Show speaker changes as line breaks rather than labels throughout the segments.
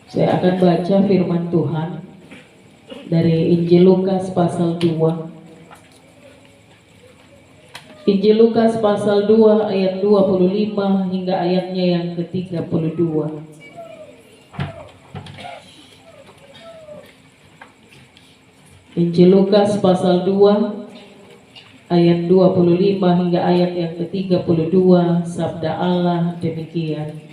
Saya akan baca firman Tuhan dari Injil Lukas pasal 2. Injil Lukas pasal 2 ayat 25 hingga ayatnya yang ke-32. Injil Lukas pasal 2 ayat 25 hingga ayat yang ke-32. Sabda Allah demikian.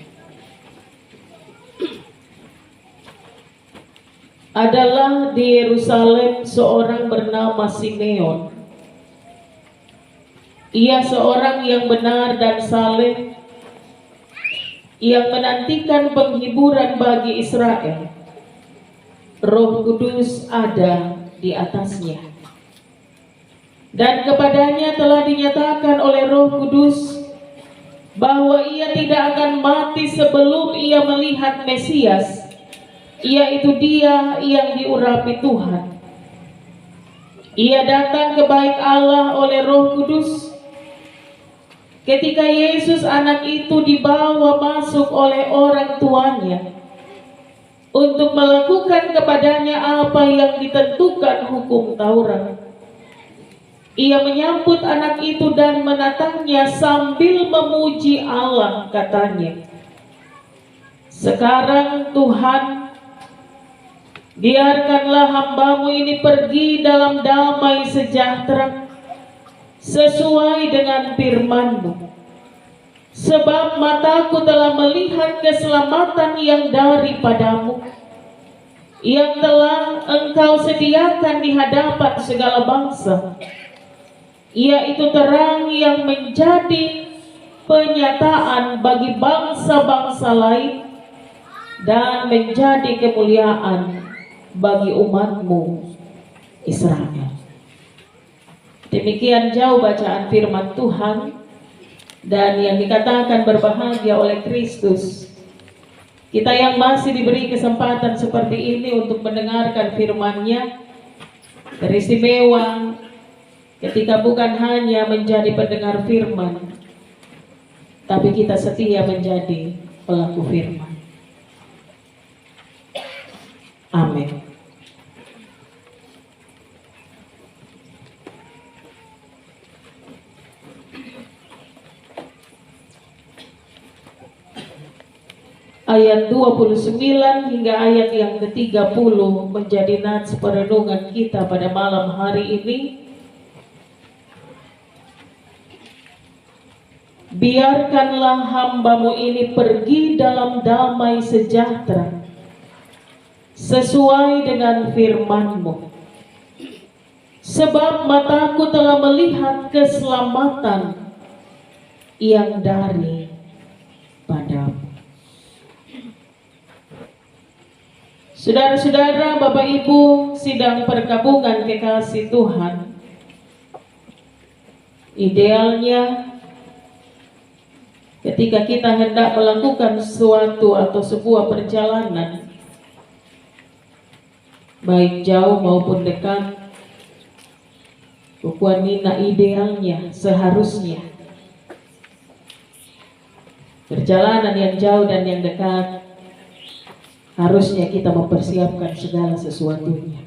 Adalah di Yerusalem seorang bernama Simeon. Ia seorang yang benar dan saleh, yang menantikan penghiburan bagi Israel. Roh Kudus ada di atasnya, dan kepadanya telah dinyatakan oleh Roh Kudus bahwa ia tidak akan mati sebelum ia melihat Mesias, yaitu Dia yang diurapi Tuhan. Ia datang ke bait Allah oleh Roh Kudus ketika Yesus anak itu dibawa masuk oleh orang tuanya untuk melakukan kepadanya apa yang ditentukan hukum Taurat. Ia menyambut anak itu dan menatangnya sambil memuji Allah, katanya, "Sekarang Tuhan, biarkanlah hamba-Mu ini pergi dalam damai sejahtera sesuai dengan firman-Mu. Sebab mataku telah melihat keselamatan yang daripada-Mu, yang telah Engkau sediakan di hadapan segala bangsa, yaitu terang yang menjadi penyataan bagi bangsa-bangsa lain dan menjadi kemuliaan bagi umat-Mu Israel." Demikian jauh bacaan firman Tuhan, dan yang dikatakan berbahagia oleh Kristus, kita yang masih diberi kesempatan seperti ini untuk mendengarkan firman-Nya, teristimewa ketika bukan hanya menjadi pendengar firman, tapi kita setia menjadi pelaku firman. Amin. Ayat 29 hingga ayat yang ke-30 menjadi nats perenungan kita pada malam hari ini. Biarkanlah hamba-Mu ini pergi dalam damai sejahtera sesuai dengan firman-Mu. Sebab mataku telah melihat keselamatan yang daripada-Mu. Saudara-saudara, Bapak Ibu, sidang perkabungan kekasih Tuhan, idealnya ketika kita hendak melakukan sesuatu atau sebuah perjalanan, baik jauh maupun dekat, Nina, idealnya seharusnya perjalanan yang jauh dan yang dekat, harusnya kita mempersiapkan segala sesuatunya.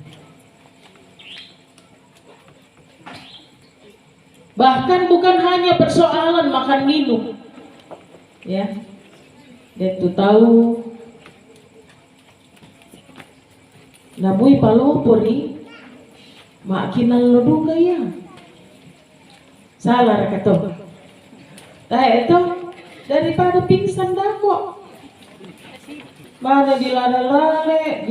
Bahkan bukan hanya persoalan makan minum, ya. Dan tu tahu, nabui palopori, makinan lo duga ya. Salah kata. Nah itu daripada pingsan dah kok. Mana dilare-lare,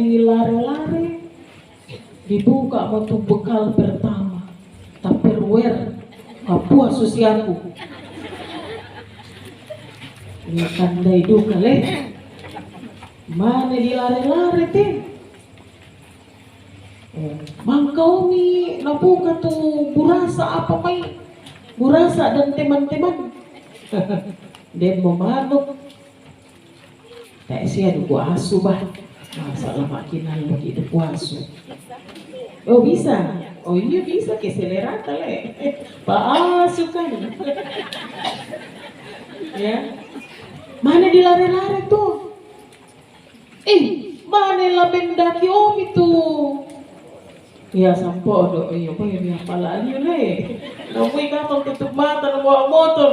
dibuka waktu bekal pertama, Tupperware, Papua Susiaku. Ini tandai duka leh. Mana dilare-lare teh? Mangkau ni nabuka tu burasa apa mai? Burasa dan teman-teman. Dan memanuk. Tak sia duku asu bah. Masalah makinan lagi duku asu. Oh bisa. Oh iya bisa ke selerata le. Asu kan. Ya. Mana dilare-lare tuh? Manila mendaki om itu. Ya sampo do iyo pa yun pala yun eh. Namoy ka pag tutup mata ng mga motor.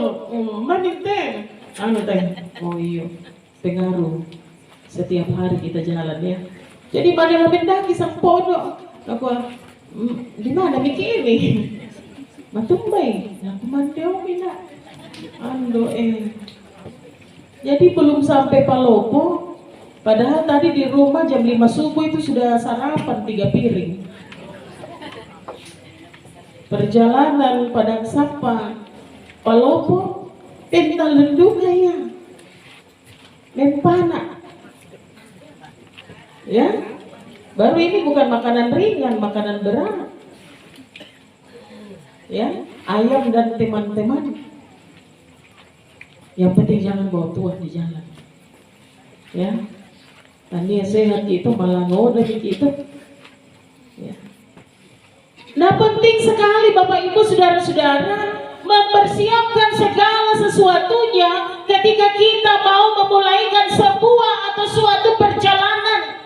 Maninteng. Ano tayo? Oh iyo. Pengaruh. Setiap hari kita jalan ya. Jadi Manila mendaki sampo do. Aku di mana mikir ini? Matumbay. Aku mandeo mina. Ando Jadi belum sampai Palopo. Padahal tadi di rumah jam 5 subuh itu sudah sarapan 3 piring. Perjalanan Padang Sapa Palopo pental lendung ya mempana ya baru ini bukan makanan ringan, makanan berat ya, ayam dan teman-teman. Yang penting jangan bawa tua di jalan ya. Tadi sehat itu malah ngoda gitu ya. Nah penting sekali Bapak Ibu Saudara-saudara mempersiapkan segala sesuatunya ketika kita mau memulaikan sebuah atau suatu perjalanan.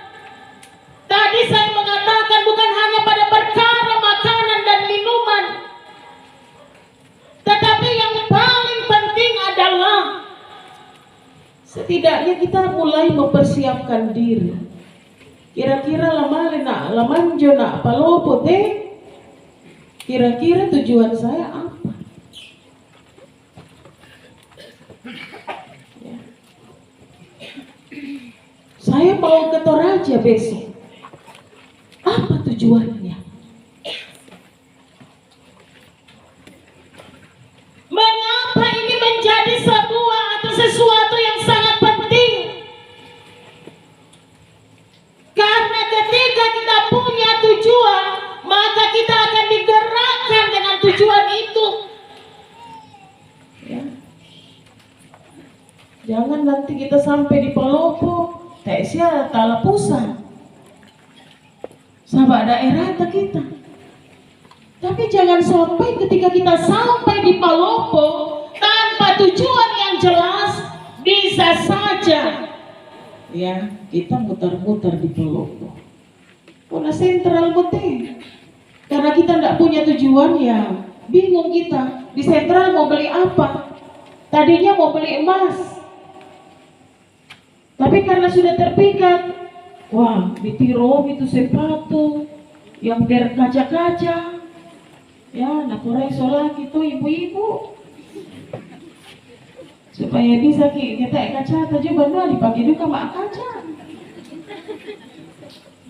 Tadi saya mengatakan bukan hanya pada perkara makanan dan minuman, tetapi yang paling penting adalah setidaknya kita mulai mempersiapkan diri. Kira-kira lamanjo nak Palopo teh. Kira-kira tujuan saya apa? Ya. Saya mau ke Toraja besok. Apa tujuannya? Mengapa ini menjadi sebuah atau sesuatu yang sangat penting? Karena ketika kita punya tujuan, maka kita akan digerakkan dengan tujuan itu. Ya. Jangan nanti kita sampai di Palopo, tak sia talapusan. Sama daerah kita. Tapi jangan sampai ketika kita sampai di Palopo tanpa tujuan yang jelas, bisa saja ya kita muter-muter di Palopo. Puna sentral bote. Karena kita tidak punya tujuan ya bingung kita. Di sentral mau beli apa? Tadinya mau beli emas. Tapi karena sudah terpikat, wah di Tirom itu sepatu yang berkaca-kaca. Ya, nak kurai solat itu ibu-ibu. Supaya bisa kita kaca aja benar dipakai juga mak kaca.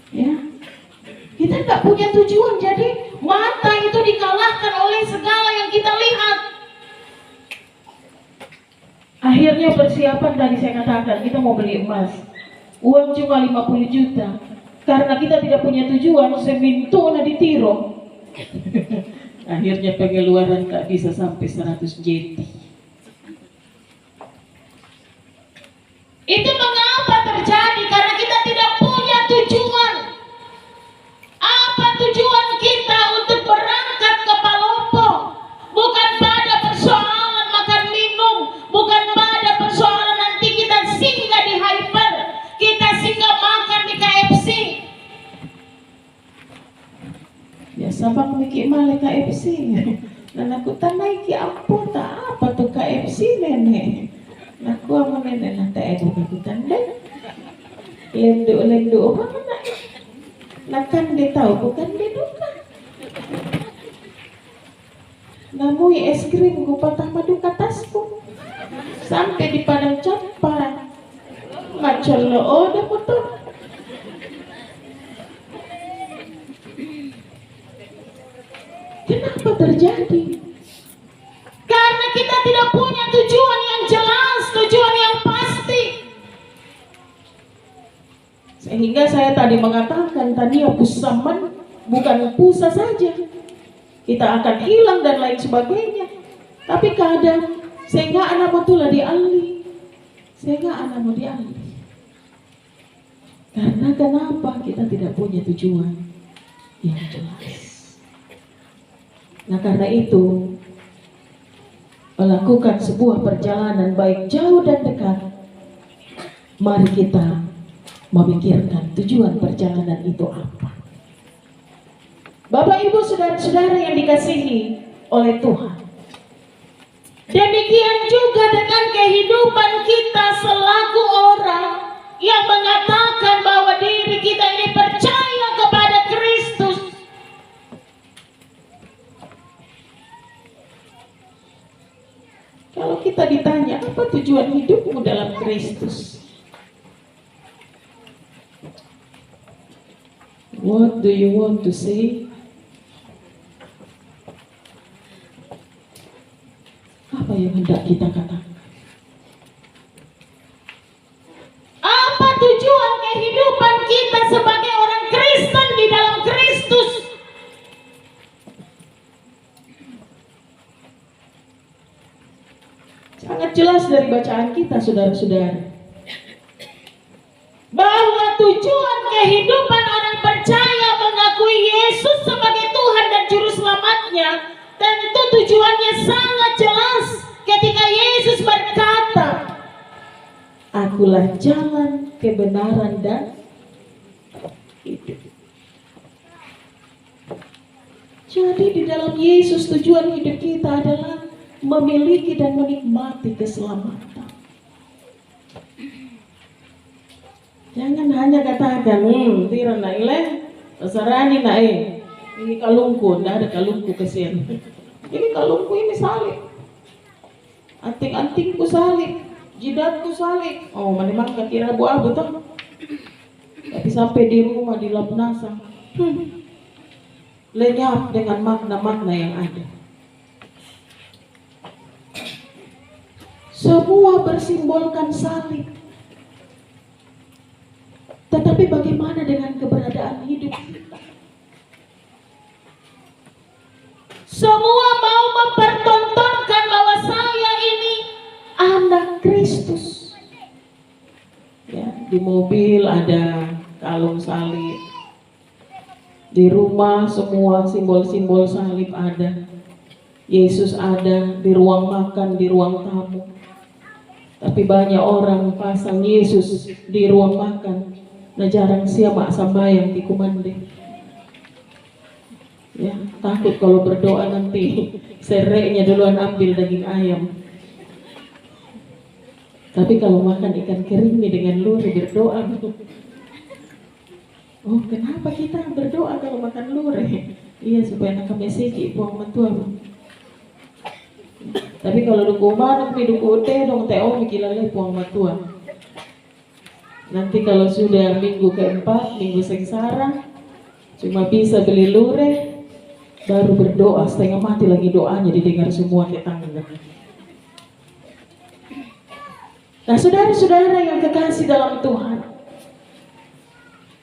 Ya. Kita tidak punya tujuan, jadi mata itu dikalahkan oleh segala yang kita lihat. Akhirnya persiapan tadi saya katakan, kita mau beli emas. Uang cuma 50 juta. Karena kita tidak punya tujuan, semintu na ditiro. Akhirnya pengeluaran tak bisa sampai 100 JT. Itu mengapa terjadi? Karena kita tidak punya tujuan. Apa tujuan kita untuk berangkat ke Palopo? Bukan pada persoalan makan minum, bukan pada persoalan nanti kita singgah di Hyper, kita singgah makan di KFC. Ya sabang mikir malah KFC. Dan aku tanai ki ampun tak apa tuh KFC nenek. Aku ama nenek nanti aku kakutan deh. Lendo apa nak? Nakan dia tahu bukan dia duka. Namui es krim ku patah madu katasku. Sampai di Padang Campa. Macam lo udah betul. Kenapa terjadi? Karena kita tidak punya tujuan yang jelas, tujuan yang pasti. Sehingga saya tadi mengatakan tadi ya pusaman bukan pusa saja. Kita akan hilang dan lain sebagainya. Tapi kadang sehingga anak mutulah dialih. Sehingga anak mau dialih. Karena kenapa kita tidak punya tujuan yang jelas. Nah karena itu melakukan sebuah perjalanan baik jauh dan dekat, mari kita memikirkan tujuan perjalanan itu apa. Bapak Ibu saudara-saudara yang dikasihi oleh Tuhan, demikian juga dengan kehidupan kita selaku orang yang mengatakan bahwa diri kita ini percaya kepada Kristus. Kalau kita ditanya, apa tujuan hidupmu dalam Kristus? What do you want to say? Apa yang hendak kita katakan? Apa tujuan kehidupan kita sebagai orang Kristen di dalam Kristus? Sangat jelas dari bacaan kita, saudara-saudara, bahwa tujuan kehidupan orang percaya mengakui Yesus sebagai Tuhan dan Juru Selamatnya, tentu tujuannya sangat jelas ketika Yesus berkata, "Akulah jalan, kebenaran, dan hidup." Jadi di dalam Yesus tujuan hidup kita adalah memiliki dan menikmati keselamatan. Jangan hanya katakan, tira na ile, pasarani na ini kalungku, tidak ada kalungku kesian. Ini kalungku ini salib, anting-antingku salib, jidatku salib. Oh, memang kira buah betul. Tapi sampai di rumah dilap nasa, lenyap dengan makna-makna yang ada. Semua bersimbolkan salib. Tetapi bagaimana dengan keberadaan hidup kita? Semua mau mempertontonkan bahwa saya ini anak Kristus. Ya, di mobil ada kalung salib. Di rumah semua simbol-simbol salib ada. Yesus ada di ruang makan, di ruang tamu. Tapi banyak orang pasang Yesus di ruang makan. Nah, jarang siapa sambayang di kumande. Ya, takut kalau berdoa nanti sereknya duluan ambil daging ayam. Tapi kalau makan ikan kering nih dengan luri berdoa. Oh, kenapa kita berdoa kalau makan luri? Iya, supaya nak mesegi buang mentua. Tapi kalau duku manuk nih duku teh dong teo mikilale buang mentua. Nanti kalau sudah minggu keempat, minggu sengsara, cuma bisa beli lure, baru berdoa, setengah mati lagi doanya didengar semua tetangga. Nah, saudara-saudara yang kekasih dalam Tuhan,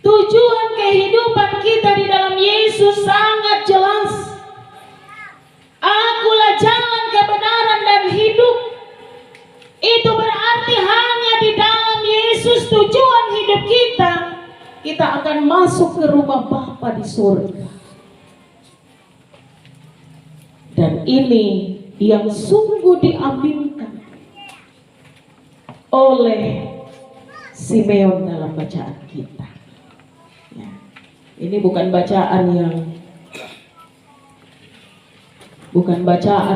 tujuan kehidupan kita di dalam Yesus sangat jelas. Akulah jalan, kebenaran, dan hidup. Itu berarti hanya di dalam Yesus tujuan hidup kita akan masuk ke rumah Bapa di surga. Dan ini yang sungguh diaminkan oleh Simeon dalam bacaan kita. Ya. Ini bukan bacaan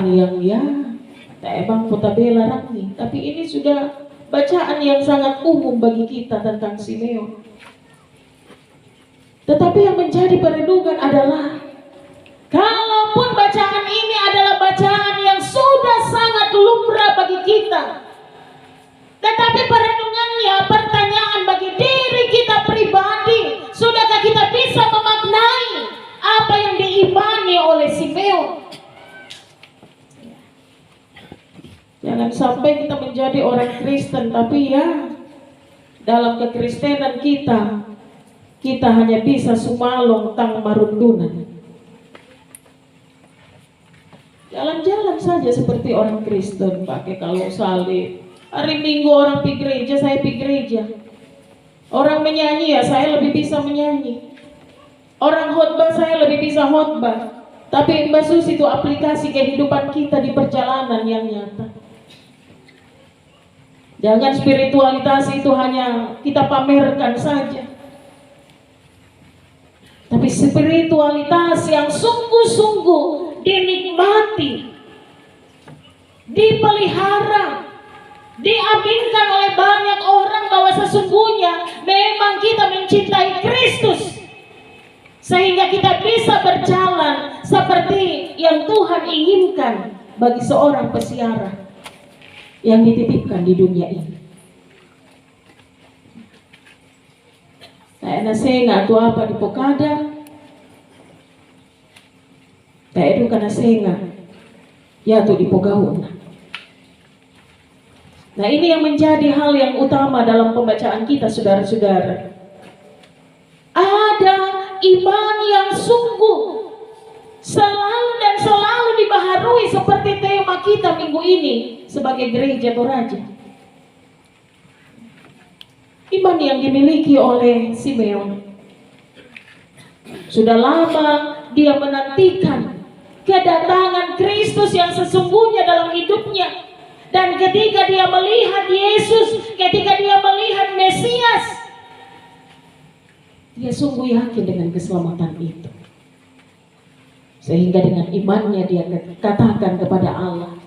yang ya emang potabela rami, tapi ini sudah bacaan yang sangat umum bagi kita tentang Simeon. Tetapi yang menjadi perenungan adalah, kalaupun bacaan ini adalah bacaan yang sudah sangat lumrah bagi kita, tetapi perenungannya, pertanyaan bagi diri kita pribadi, sudahkah kita bisa memaknai apa yang diimani oleh Simeon? Jangan sampai kita menjadi orang Kristen, tapi ya dalam kekristenan kita hanya bisa sumalong tang marundunan. Jalan-jalan saja seperti orang Kristen, pakai kalung salib. Hari Minggu orang pergi gereja, saya pergi gereja. Orang menyanyi ya, saya lebih bisa menyanyi. Orang khotbah, saya lebih bisa khotbah. Tapi Mbak Susi, itu aplikasi kehidupan kita di perjalanan yang nyata. Jangan spiritualitas itu hanya kita pamerkan saja, tapi spiritualitas yang sungguh-sungguh dinikmati, dipelihara, diaminkan oleh banyak orang bahwa sesungguhnya memang kita mencintai Kristus, sehingga kita bisa berjalan seperti yang Tuhan inginkan bagi seorang pesiara yang dititipkan di dunia ini. Saya nasenga tu apa di pokada, tak edu kana senga ya tu di pogauna. Nah, ini yang menjadi hal yang utama dalam pembacaan kita, saudara-saudara. Ada iman yang sungguh selalu dan selalu dibaharui seperti tema kita minggu ini sebagai gereja Toraja. Iman yang dimiliki oleh Simeon. Sudah lama dia menantikan kedatangan Kristus yang sesungguhnya dalam hidupnya. Dan ketika dia melihat Yesus, ketika dia melihat Mesias, dia sungguh yakin dengan keselamatan itu. Sehingga dengan imannya dia katakan kepada Allah,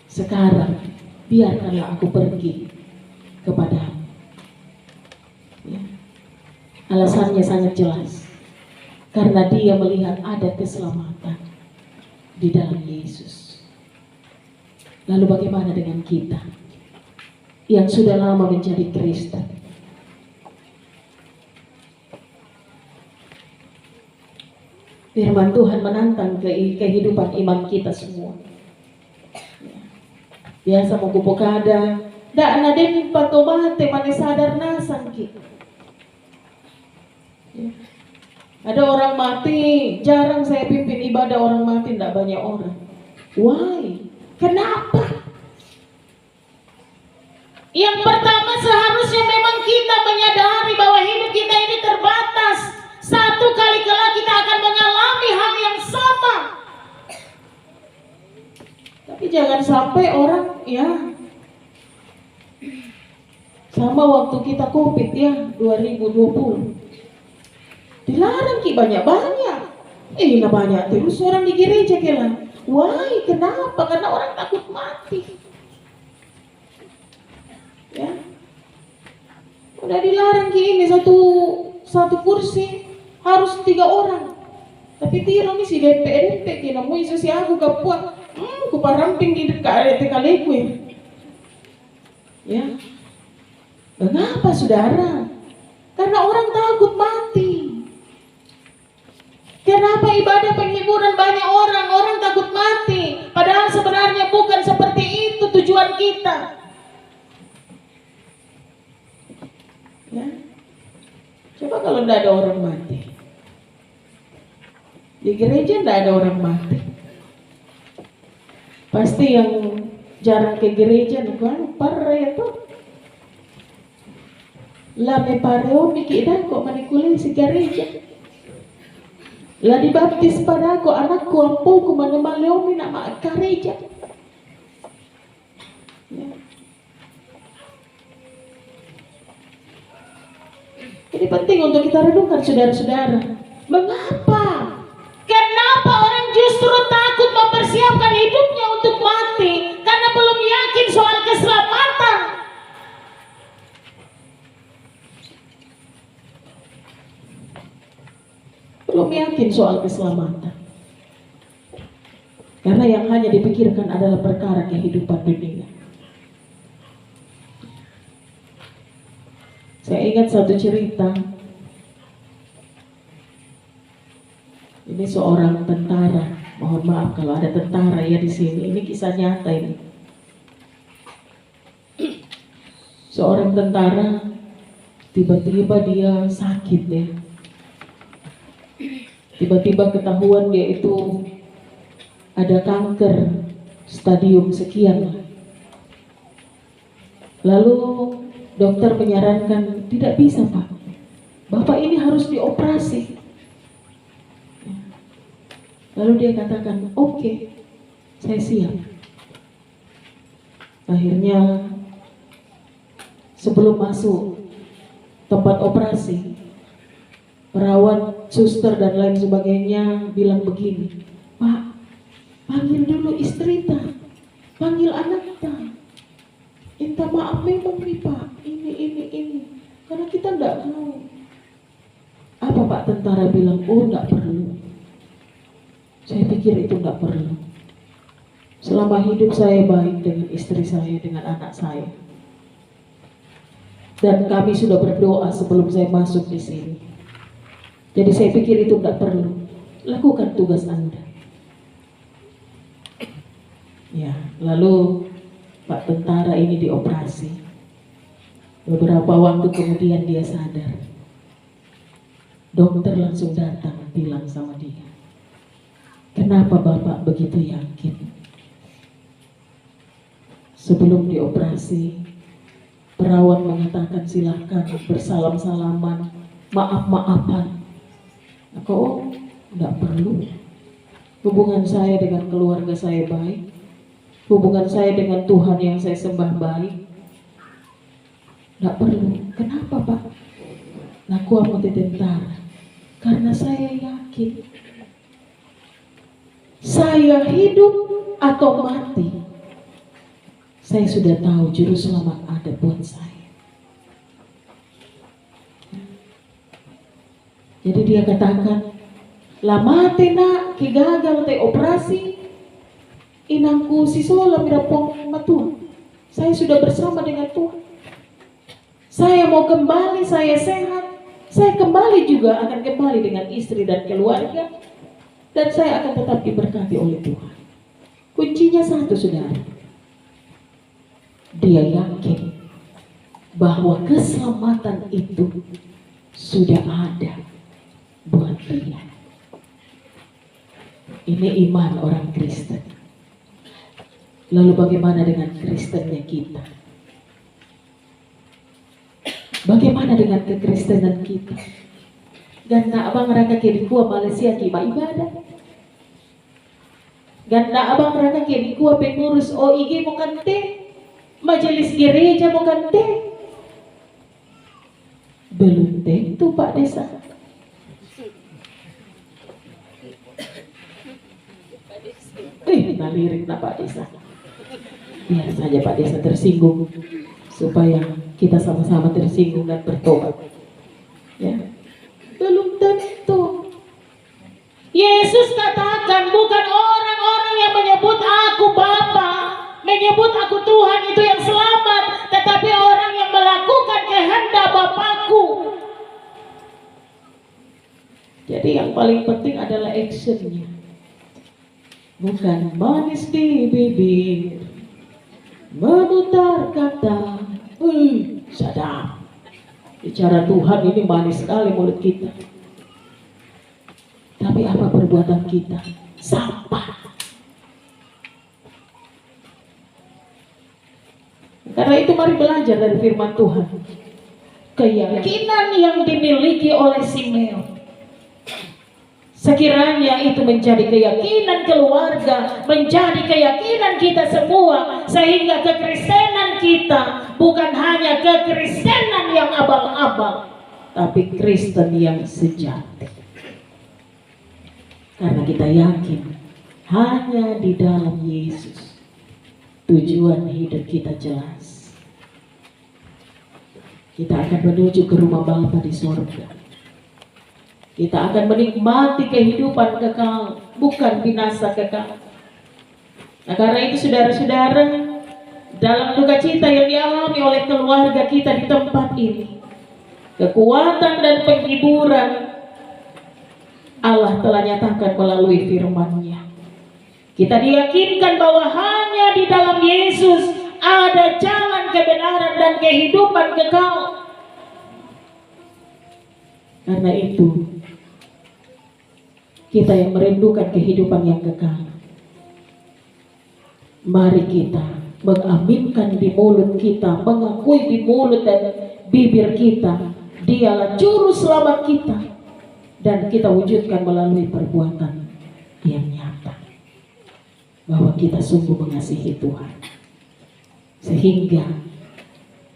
sekarang biarkanlah aku pergi kepadamu. Ya. Alasannya sangat jelas, karena dia melihat ada keselamatan di dalam Yesus. Lalu bagaimana dengan kita yang sudah lama menjadi Kristen? Firman Tuhan menantang kehidupan iman kita semua. Biasa mau kupokada, dak naden patobate mane sadar nasan ki. Ada orang mati, jarang saya pimpin ibadah orang mati, tidak banyak orang. Why? Kenapa? Yang pertama, seharusnya memang kita menyadari bahwa hidup kita ini terbatas. Satu kali kelak kita akan mengalami hal yang sama. Tapi jangan sampai orang ya, sama waktu kita COVID ya 2020, dilarang ki banyak-banyak. Nah banyak terus orang di gereja kira. Why? Kenapa? Karena orang takut mati. Ya, udah dilarang gini satu kursi harus 3 orang. Tapi tiro nih si DPD kena mau isu si aku kapuan, ku paramping di dekat tekaleku. Ya, mengapa saudara? Karena orang takut mati. Kenapa ibadah penghiburan banyak orang takut mati? Padahal sebenarnya bukan seperti itu tujuan kita. Ya. Coba kalau tidak ada orang mati. Di gereja tidak ada orang mati. Pasti yang jarang ke gereja nih kan parah ya tuh. Lah me pareo mikir kok manikuli si gereja. Lah dibaptis padaku anakku ampuku manemaleomi nama gereja. Ya. Ini penting untuk kita renungkan saudara-saudara. Mengapa? Kenapa orang justru takut mempersiapkan hidupnya untuk mati? Karena belum yakin soal keselamatan. Belum yakin soal keselamatan. Karena yang hanya dipikirkan adalah perkara kehidupan dunia. Saya ingat satu cerita. Ini seorang tentara. Mohon maaf kalau ada tentara ya di sini. Ini kisah nyata ini. Seorang tentara tiba-tiba dia sakit ya. Tiba-tiba ketahuan dia itu ada kanker stadium sekian. Lalu dokter menyarankan, tidak bisa Pak, Bapak ini harus dioperasi. Lalu dia katakan, oke, saya siap. Akhirnya sebelum masuk tempat operasi, perawat, suster dan lain sebagainya bilang begini, "Pak, panggil dulu istri ta, panggil anak ta, minta maaf memang nih Pak, ini, karena kita enggak tahu." Apa Pak tentara bilang? "Oh, enggak perlu." Saya pikir itu enggak perlu. Selama hidup saya baik dengan istri saya, dengan anak saya. Dan kami sudah berdoa sebelum saya masuk di sini. Jadi saya pikir itu tidak perlu. Lakukan tugas Anda. Ya, lalu Pak tentara ini dioperasi. Beberapa waktu kemudian dia sadar. Dokter langsung datang bilang sama dia, "Kenapa Bapak begitu yakin?" Sebelum dioperasi, perawat mengatakan silahkan bersalam-salaman, maaf-maafan. Kok enggak perlu? Hubungan saya dengan keluarga saya baik. Hubungan saya dengan Tuhan yang saya sembah baik. Enggak perlu. Kenapa Pak? Ngaku mau tentara. Karena saya yakin. Saya hidup atau mati, saya sudah tahu juru selamat ada buat saya. Jadi dia katakan, "Lama nak ki gagal te operasi, inangku si sola mirapong matu. Saya sudah bersama dengan Tuhan. Saya mau kembali, saya sehat. Saya kembali juga akan kembali dengan istri dan keluarga. Dan saya akan tetap diberkati oleh Tuhan." Kuncinya satu, saudara. Dia yakin bahwa keselamatan itu sudah ada buat dia. Ini iman orang Kristen. Lalu bagaimana dengan Kristennya kita? Bagaimana dengan kekristenan kita? Ganda abang raka kiri kuah Malaysia kiba ibadah. Ganda abang raka kiri kuah pengurus OIG mo kante. Majelis gereja mo kante. Belum tentu Pak Desa. Nalirik na Pak Desa. Biar saja Pak Desa tersinggung, supaya kita sama-sama tersinggung dan bertobat. Ya, belum tentu. Yesus katakan bukan orang-orang yang menyebut aku Bapa, menyebut aku Tuhan itu yang selamat, tetapi orang yang melakukan kehendak Bapakku. Jadi yang paling penting adalah actionnya, bukan manis di bibir, memutar kata, sadap. Bicara Tuhan ini manis sekali mulut kita. Tapi apa perbuatan kita? Sampah. Karena itu mari belajar dari firman Tuhan. Keyakinan yang dimiliki oleh Simeon, sekiranya itu menjadi keyakinan keluarga, menjadi keyakinan kita semua, sehingga kekristenan kita bukan hanya kekristenan yang abal-abal, tapi Kristen yang sejati. Karena kita yakin hanya di dalam Yesus tujuan hidup kita jelas. Kita akan menuju ke rumah Bapa di surga. Kita akan menikmati kehidupan kekal, bukan binasa kekal. Nah, karena itu saudara-saudara, dalam duka cita yang dialami oleh keluarga kita di tempat ini, kekuatan dan penghiburan Allah telah nyatakan melalui firman-Nya. Kita diyakinkan bahwa hanya di dalam Yesus ada jalan kebenaran dan kehidupan kekal. Karena itu, kita yang merindukan kehidupan yang kekal, mari kita mengaminkan di mulut kita, mengakui di mulut dan bibir kita, Dialah juru selamat kita, dan kita wujudkan melalui perbuatan yang nyata bahwa kita sungguh mengasihi Tuhan, sehingga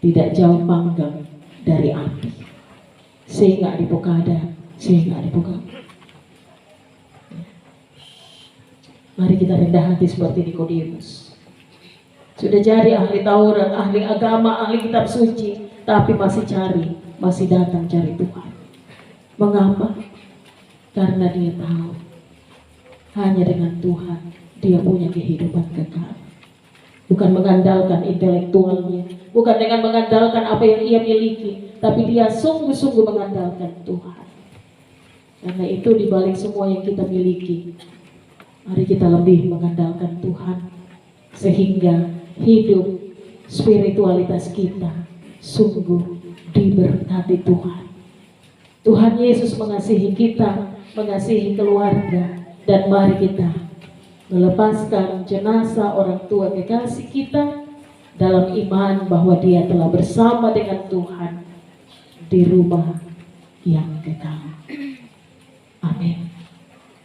tidak jauh panggang dari api. Sehingga dipokada, sehingga dipogang. Mari kita rendah hati seperti Nikodemus. Sudah jadi ahli Taurat, ahli agama, ahli kitab suci, tapi masih cari, masih datang cari Tuhan. Mengapa? Karena dia tahu hanya dengan Tuhan dia punya kehidupan kekal. Bukan mengandalkan intelektualnya, bukan dengan mengandalkan apa yang ia miliki, tapi dia sungguh-sungguh mengandalkan Tuhan. Karena itu di balik semua yang kita miliki, mari kita lebih mengandalkan Tuhan, sehingga hidup spiritualitas kita sungguh diberkati Tuhan. Tuhan Yesus mengasihi kita, mengasihi keluarga, dan mari kita melepaskan jenazah orang tua kekasih kita dalam iman bahwa dia telah bersama dengan Tuhan di rumah yang kekal. Amin.